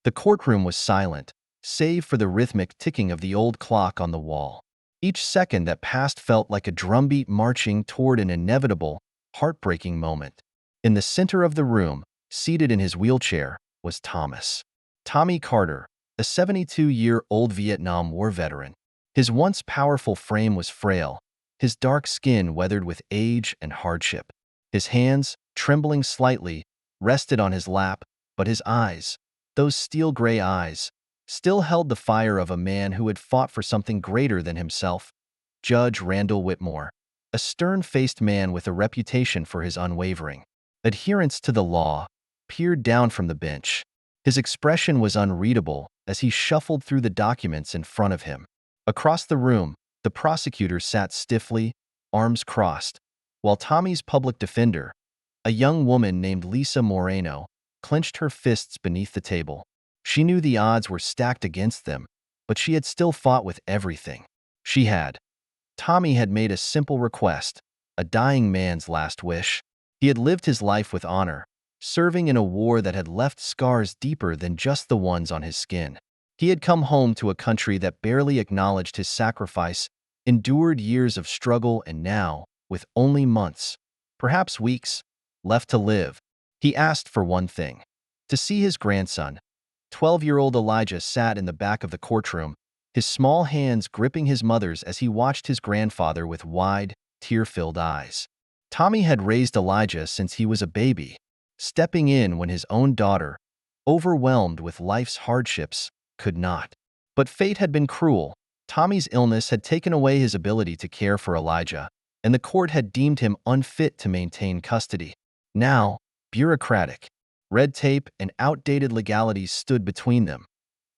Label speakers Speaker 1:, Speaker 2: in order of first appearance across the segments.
Speaker 1: The courtroom was silent, save for the rhythmic ticking of the old clock on the wall. Each second that passed felt like a drumbeat marching toward an inevitable, heartbreaking moment. In the center of the room, seated in his wheelchair, was Thomas. Tommy Carter, a 72-year-old Vietnam War veteran. His once powerful frame was frail, his dark skin weathered with age and hardship. His hands, trembling slightly, rested on his lap, but his eyes, those steel-gray eyes, still held the fire of a man who had fought for something greater than himself. Judge Randall Whitmore, a stern-faced man with a reputation for his unwavering adherence to the law, peered down from the bench. His expression was unreadable as he shuffled through the documents in front of him. Across the room, the prosecutor sat stiffly, arms crossed, while Tommy's public defender, a young woman named Lisa Moreno, clenched her fists beneath the table. She knew the odds were stacked against them, but she had still fought with everything she had. Tommy had made a simple request, a dying man's last wish. He had lived his life with honor, serving in a war that had left scars deeper than just the ones on his skin. He had come home to a country that barely acknowledged his sacrifice, endured years of struggle, and now, with only months, perhaps weeks, left to live, he asked for one thing: to see his grandson. 12-year-old Elijah sat in the back of the courtroom, his small hands gripping his mother's as he watched his grandfather with wide, tear-filled eyes. Tommy had raised Elijah since he was a baby, stepping in when his own daughter, overwhelmed with life's hardships, could not. But fate had been cruel. Tommy's illness had taken away his ability to care for Elijah, and the court had deemed him unfit to maintain custody. Now, bureaucratic, red tape and outdated legalities stood between them.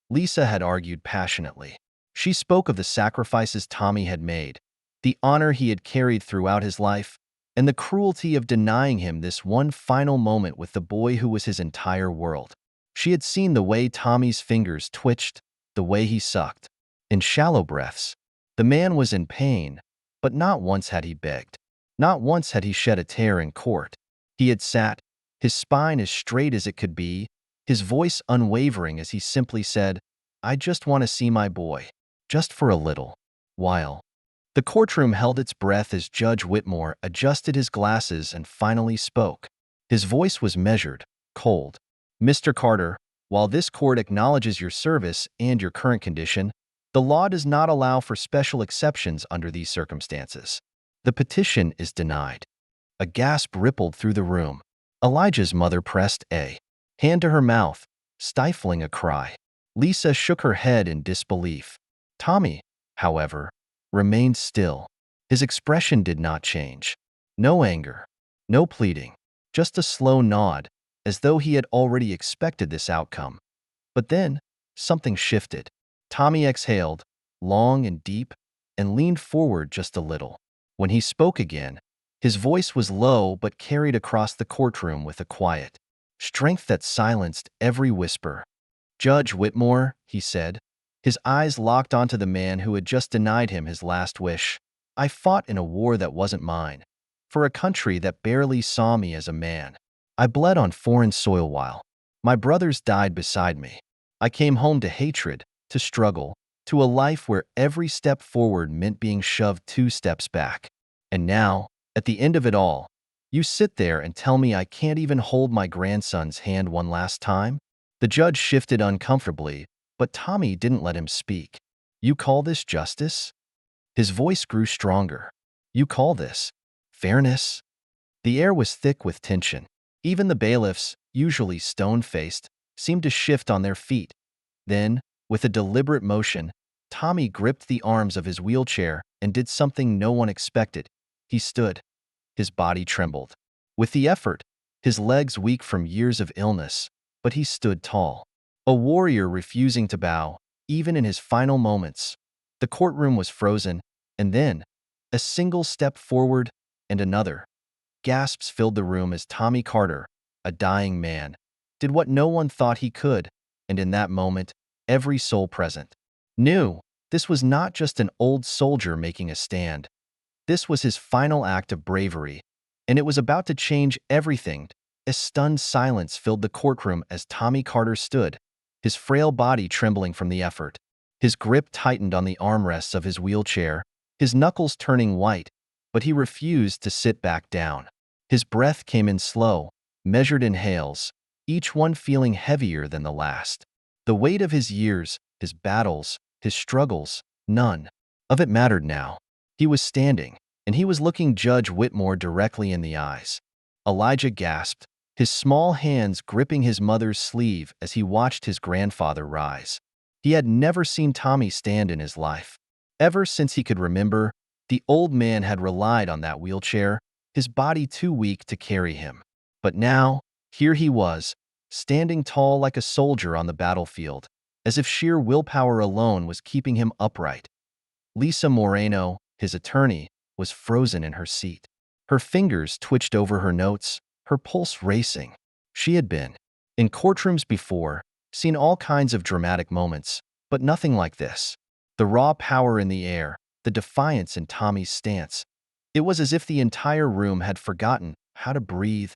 Speaker 1: Lisa had argued passionately. She spoke of the sacrifices Tommy had made, the honor he had carried throughout his life, and the cruelty of denying him this one final moment with the boy who was his entire world. She had seen the way Tommy's fingers twitched, the way he sucked. In shallow breaths, the man was in pain, but not once had he begged. Not once had he shed a tear in court. He had sat, his spine as straight as it could be, his voice unwavering as he simply said, "I just want to see my boy, just for a little while." The courtroom held its breath as Judge Whitmore adjusted his glasses and finally spoke. His voice was measured, cold. "Mr. Carter, while this court acknowledges your service and your current condition, the law does not allow for special exceptions under these circumstances. The petition is denied." A gasp rippled through the room. Elijah's mother pressed a hand to her mouth, stifling a cry. Lisa shook her head in disbelief. Tommy, however, remained still. His expression did not change. No anger, no pleading, just a slow nod, as though he had already expected this outcome. But then, something shifted. Tommy exhaled, long and deep, and leaned forward just a little. When he spoke again, his voice was low but carried across the courtroom with a quiet strength that silenced every whisper. "Judge Whitmore," he said, his eyes locked onto the man who had just denied him his last wish, "I fought in a war that wasn't mine, for a country that barely saw me as a man. I bled on foreign soil while my brothers died beside me. I came home to hatred, to struggle, to a life where every step forward meant being shoved 2 steps back. And now, at the end of it all, you sit there and tell me I can't even hold my grandson's hand one last time?" The judge shifted uncomfortably, but Tommy didn't let him speak. "You call this justice?" His voice grew stronger. "You call this fairness?" The air was thick with tension. Even the bailiffs, usually stone-faced, seemed to shift on their feet. Then, with a deliberate motion, Tommy gripped the arms of his wheelchair and did something no one expected. He stood. His body trembled. With the effort, his legs weak from years of illness, but he stood tall. A warrior refusing to bow, even in his final moments. The courtroom was frozen, and then, a single step forward, and another. Gasps filled the room as Tommy Carter, a dying man, did what no one thought he could, and in that moment, every soul present knew this was not just an old soldier making a stand. This was his final act of bravery, and it was about to change everything. A stunned silence filled the courtroom as Tommy Carter stood, his frail body trembling from the effort. His grip tightened on the armrests of his wheelchair, his knuckles turning white, but he refused to sit back down. His breath came in slow, measured inhales, each one feeling heavier than the last. The weight of his years, his battles, his struggles, none of it mattered now. He was standing, and he was looking Judge Whitmore directly in the eyes. Elijah gasped, his small hands gripping his mother's sleeve as he watched his grandfather rise. He had never seen Tommy stand in his life. Ever since he could remember, the old man had relied on that wheelchair, his body too weak to carry him. But now, here he was, standing tall like a soldier on the battlefield, as if sheer willpower alone was keeping him upright. Lisa Moreno, his attorney, was frozen in her seat. Her fingers twitched over her notes, her pulse racing. She had been in courtrooms before, seen all kinds of dramatic moments, but nothing like this. The raw power in the air, the defiance in Tommy's stance. It was as if the entire room had forgotten how to breathe.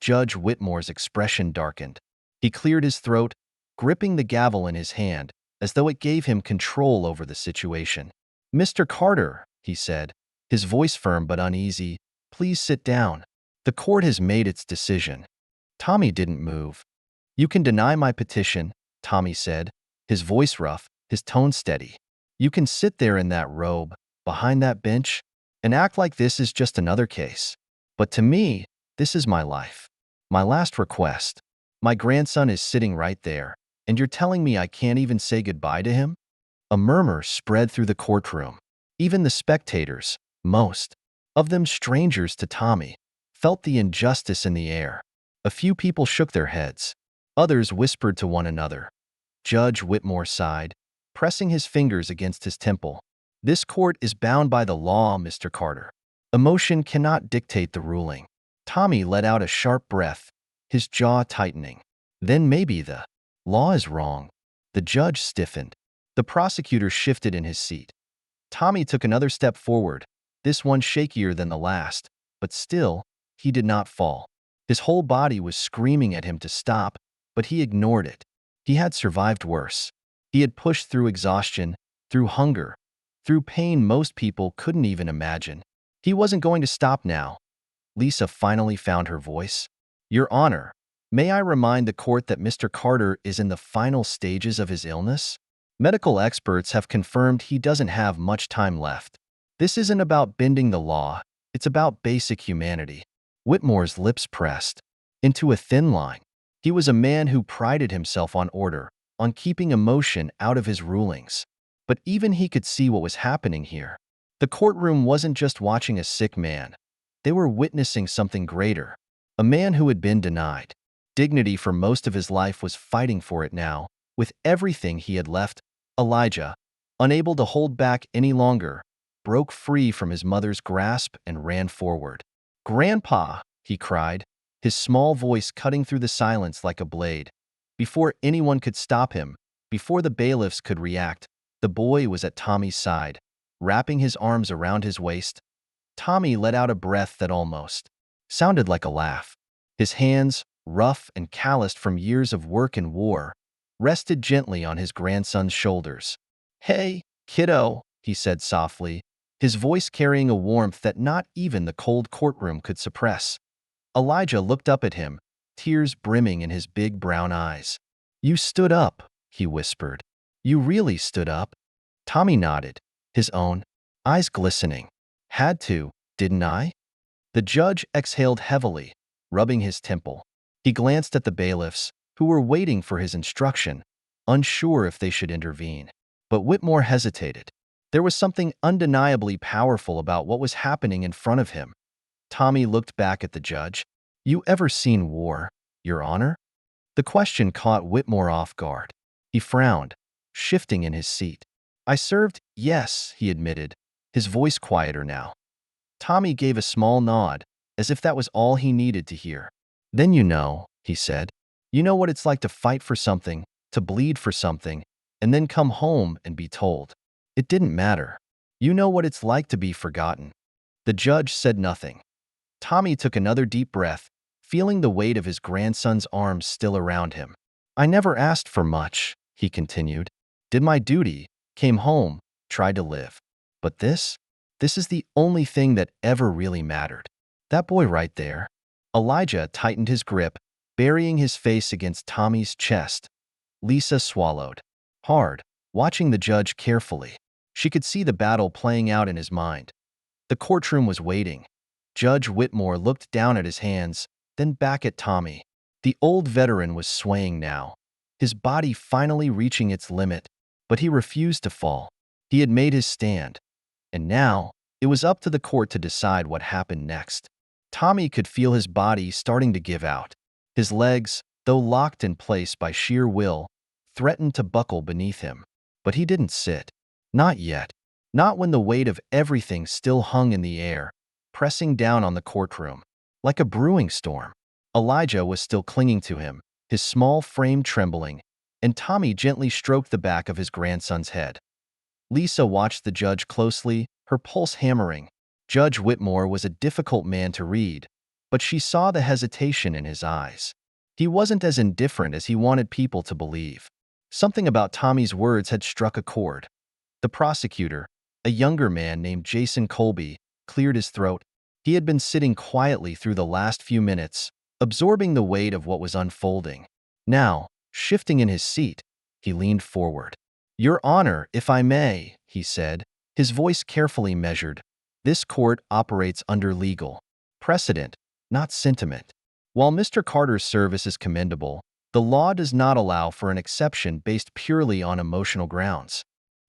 Speaker 1: Judge Whitmore's expression darkened. He cleared his throat, gripping the gavel in his hand, as though it gave him control over the situation. "Mr. Carter," he said, his voice firm but uneasy, "please sit down. The court has made its decision." Tommy didn't move. "You can deny my petition," Tommy said, his voice rough, his tone steady. "You can sit there in that robe, behind that bench, and act like this is just another case. But to me, this is my life. My last request. My grandson is sitting right there, and you're telling me I can't even say goodbye to him?" A murmur spread through the courtroom. Even the spectators, most of them strangers to Tommy, felt the injustice in the air. A few people shook their heads. Others whispered to one another. Judge Whitmore sighed, pressing his fingers against his temple. "This court is bound by the law, Mr. Carter. Emotion cannot dictate the ruling." Tommy let out a sharp breath, his jaw tightening. Then maybe the law is wrong. The judge stiffened. The prosecutor shifted in his seat. Tommy took another step forward, this one shakier than the last, but still, he did not fall. His whole body was screaming at him to stop, but he ignored it. He had survived worse. He had pushed through exhaustion, through hunger, through pain most people couldn't even imagine. He wasn't going to stop now. Lisa finally found her voice. "Your Honor, may I remind the court that Mr. Carter is in the final stages of his illness? Medical experts have confirmed he doesn't have much time left. This isn't about bending the law, it's about basic humanity." Whitmore's lips pressed into a thin line. He was a man who prided himself on order, on keeping emotion out of his rulings. But even he could see what was happening here. The courtroom wasn't just watching a sick man. They were witnessing something greater. A man who had been denied dignity for most of his life was fighting for it now, with everything he had left. Elijah, unable to hold back any longer, broke free from his mother's grasp and ran forward. "Grandpa!" he cried, his small voice cutting through the silence like a blade. Before anyone could stop him, before the bailiffs could react, the boy was at Tommy's side, wrapping his arms around his waist. Tommy let out a breath that almost sounded like a laugh. His hands, rough and calloused from years of work and war, rested gently on his grandson's shoulders. "Hey, kiddo," he said softly, his voice carrying a warmth that not even the cold courtroom could suppress. Elijah looked up at him, tears brimming in his big brown eyes. "You stood up," he whispered. "You really stood up?" Tommy nodded, his own eyes glistening. "Had to, didn't I?" The judge exhaled heavily, rubbing his temple. He glanced at the bailiffs, who were waiting for his instruction, unsure if they should intervene. But Whitmore hesitated. There was something undeniably powerful about what was happening in front of him. Tommy looked back at the judge. "You ever seen war, Your Honor?" The question caught Whitmore off guard. He frowned, shifting in his seat. "I served, yes," he admitted, his voice quieter now. Tommy gave a small nod, as if that was all he needed to hear. "Then you know," he said. "You know what it's like to fight for something, to bleed for something, and then come home and be told it didn't matter. You know what it's like to be forgotten." The judge said nothing. Tommy took another deep breath, feeling the weight of his grandson's arms still around him. I never asked for much, he continued. Did my duty, came home, tried to live. But this is the only thing that ever really mattered. That boy right there. Elijah tightened his grip, burying his face against Tommy's chest. Lisa swallowed hard, watching the judge carefully. She could see the battle playing out in his mind. The courtroom was waiting. Judge Whitmore looked down at his hands, then back at Tommy. The old veteran was swaying now, his body finally reaching its limit, but he refused to fall. He had made his stand, and now it was up to the court to decide what happened next. Tommy could feel his body starting to give out. His legs, though locked in place by sheer will, threatened to buckle beneath him. But he didn't sit. Not yet. Not when the weight of everything still hung in the air, pressing down on the courtroom. Like a brewing storm. Elijah was still clinging to him, his small frame trembling, and Tommy gently stroked the back of his grandson's head. Lisa watched the judge closely, her pulse hammering. Judge Whitmore was a difficult man to read, but she saw the hesitation in his eyes. He wasn't as indifferent as he wanted people to believe. Something about Tommy's words had struck a chord. The prosecutor, a younger man named Jason Colby, cleared his throat. He had been sitting quietly through the last few minutes, absorbing the weight of what was unfolding. Now, shifting in his seat, he leaned forward. "Your Honor, if I may," he said, his voice carefully measured. "This court operates under legal precedent, not sentiment. While Mr. Carter's service is commendable, the law does not allow for an exception based purely on emotional grounds."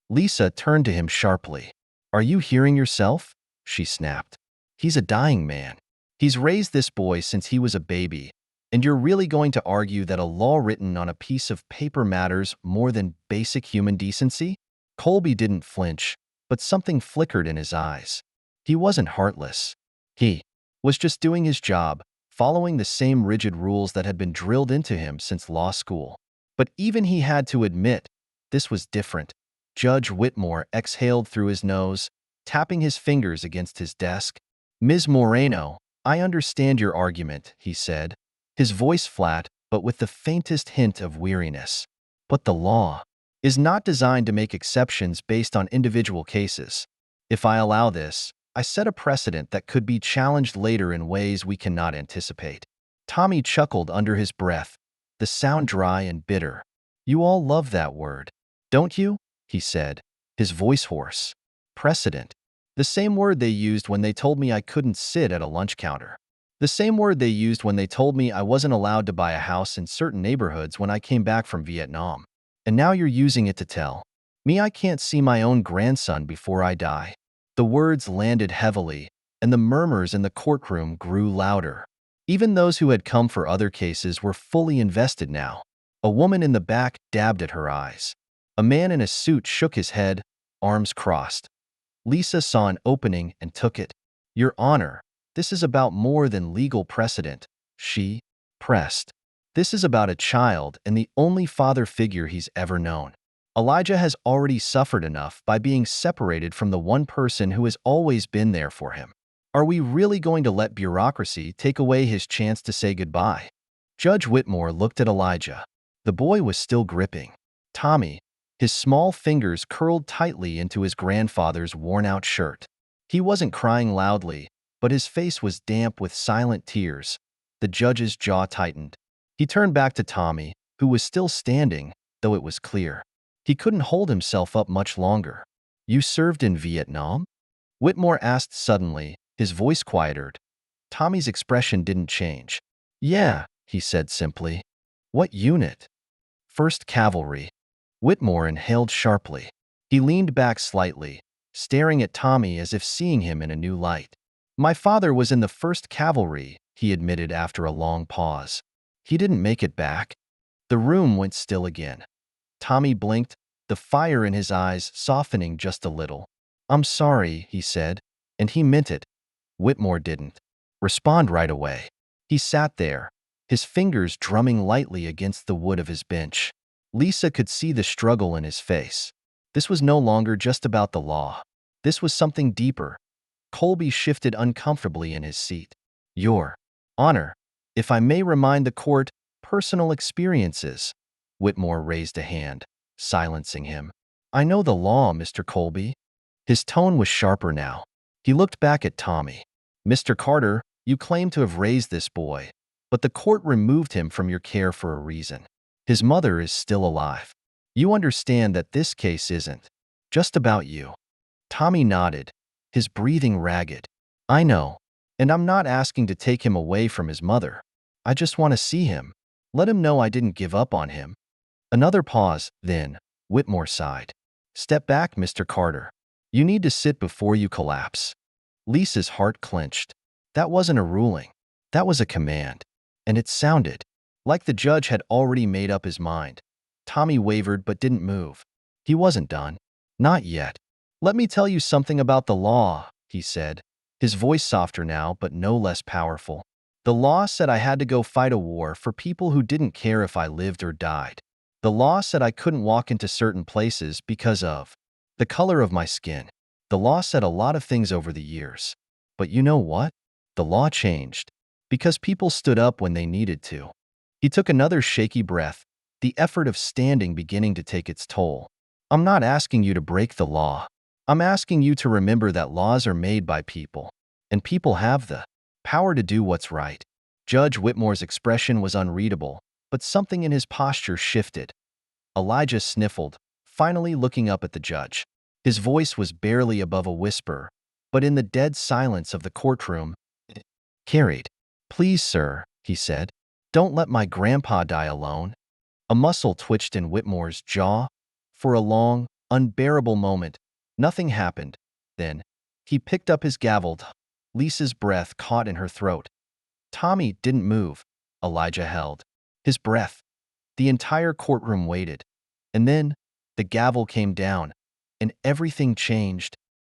Speaker 1: Lisa turned to him sharply. "Are you hearing yourself?" she snapped. "He's a dying man. He's raised this boy since he was a baby, and you're really going to argue that a law written on a piece of paper matters more than basic human decency?" Colby didn't flinch, but something flickered in his eyes. He wasn't heartless. He was just doing his job, following the same rigid rules that had been drilled into him since law school. But even he had to admit, this was different. Judge Whitmore exhaled through his nose, tapping his fingers against his desk. "Ms. Moreno, I understand your argument," he said, his voice flat but with the faintest hint of weariness. "But the law is not designed to make exceptions based on individual cases. If I allow this, I set a precedent that could be challenged later in ways we cannot anticipate." Tommy chuckled under his breath, the sound dry and bitter. "You all love that word, don't you?" he said, his voice hoarse. "Precedent. The same word they used when they told me I couldn't sit at a lunch counter. The same word they used when they told me I wasn't allowed to buy a house in certain neighborhoods when I came back from Vietnam. And now you're using it to tell me I can't see my own grandson before I die." The words landed heavily, and the murmurs in the courtroom grew louder. Even those who had come for other cases were fully invested now. A woman in the back dabbed at her eyes. A man in a suit shook his head, arms crossed. Lisa saw an opening and took it. "Your Honor, this is about more than legal precedent," she pressed. "This is about a child and the only father figure he's ever known. Elijah has already suffered enough by being separated from the one person who has always been there for him. Are we really going to let bureaucracy take away his chance to say goodbye?" Judge Whitmore looked at Elijah. The boy was still gripping Tommy, his small fingers curled tightly into his grandfather's worn-out shirt. He wasn't crying loudly, but his face was damp with silent tears. The judge's jaw tightened. He turned back to Tommy, who was still standing, though it was clear he couldn't hold himself up much longer. "You served in Vietnam?" Whitmore asked suddenly, his voice quieted. Tommy's expression didn't change. "Yeah," he said simply. "What unit?" "First Cavalry." Whitmore inhaled sharply. He leaned back slightly, staring at Tommy as if seeing him in a new light. "My father was in the First Cavalry," he admitted after a long pause. "He didn't make it back." The room went still again. Tommy blinked, the fire in his eyes softening just a little. "I'm sorry," he said, and he meant it. Whitmore didn't respond right away. He sat there, his fingers drumming lightly against the wood of his bench. Lisa could see the struggle in his face. This was no longer just about the law. This was something deeper. Colby shifted uncomfortably in his seat. "Your Honor, if I may remind the court, personal experiences Whitmore raised a hand, silencing him. I know the law, Mr. Colby. His tone was sharper now. He looked back at Tommy. Mr. Carter, you claim to have raised this boy, but the court removed him from your care for a reason. His mother is still alive. You understand that this case isn't just about you. Tommy nodded, his breathing ragged. I know, and I'm not asking to take him away from his mother. I just want to see him. Let him know I didn't give up on him. Another pause, then Whitmore sighed. Step back, Mr. Carter. You need to sit before you collapse. Lisa's heart clenched. That wasn't a ruling. That was a command. And it sounded like the judge had already made up his mind. Tommy wavered but didn't move. He wasn't done. Not yet. Let me tell you something about the law, he said, his voice softer now but no less powerful. The law said I had to go fight a war for people who didn't care if I lived or died. The law said I couldn't walk into certain places because of the color of my skin. The law said a lot of things over the years. But you know what? The law changed because people stood up when they needed to. He took another shaky breath, the effort of standing beginning to take its toll. I'm not asking you to break the law. I'm asking you to remember that laws are made by people, and people have the power to do what's right. Judge Whitmore's expression was unreadable, but something in his posture shifted. Elijah sniffled, finally looking up at the judge. His voice was barely above a whisper, but in the dead silence of the courtroom, it carried. Please, sir, he said, don't let my grandpa die alone. A muscle twitched in Whitmore's jaw. For a long, unbearable moment, nothing happened. Then, he picked up his gavel. Lisa's breath caught in her throat. Tommy didn't move. Elijah held his breath. The entire courtroom waited. And then, the gavel came down, and everything changed.